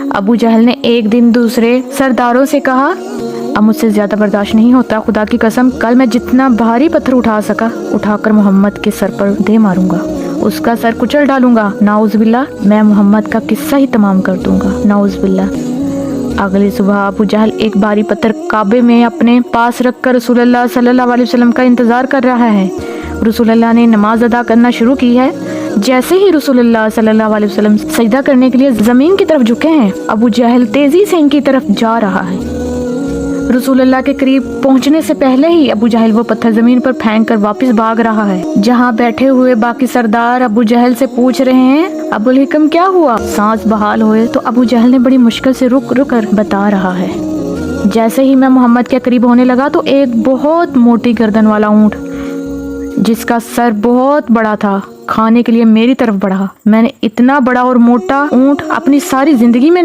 ابو جہل نے ایک دن دوسرے سرداروں سے کہا، اب مجھ سے زیادہ برداشت نہیں ہوتا، خدا کی قسم کل میں جتنا بھاری پتھر اٹھا سکا اٹھا کر محمد کے سر پر دے ماروں گا، اس کا سر کچل ڈالوں گا، نعوذ باللہ میں محمد کا قصہ ہی تمام کر دوں گا، نعوذ باللہ۔ اگلی صبح ابو جہل ایک بھاری پتھر کعبے میں اپنے پاس رکھ کر رسول اللہ صلی اللہ علیہ وسلم کا انتظار کر رہا ہے۔ رسول اللہ نے نماز ادا کرنا شروع کی ہے۔ جیسے ہی رسول اللہ صلی اللہ علیہ وسلم سجدہ کرنے کے لیے زمین کی طرف جھکے ہیں، ابو جہل تیزی سے ان کی طرف جا رہا ہے۔ رسول اللہ کے قریب پہنچنے سے پہلے ہی ابو جہل وہ پتھر زمین پر پھینک کر واپس بھاگ رہا ہے۔ جہاں بیٹھے ہوئے باقی سردار ابو جہل سے پوچھ رہے ہیں، ابو الحکم کیا ہوا؟ سانس بحال ہوئے تو ابو جہل نے بڑی مشکل سے رک کر بتا رہا ہے، جیسے ہی میں محمد کے قریب ہونے لگا تو ایک بہت موٹی گردن والا اونٹ جس کا سر بہت بڑا تھا کھانے کے لیے میری طرف بڑھا۔ میں نے اتنا بڑا اور موٹا اونٹ اپنی ساری زندگی میں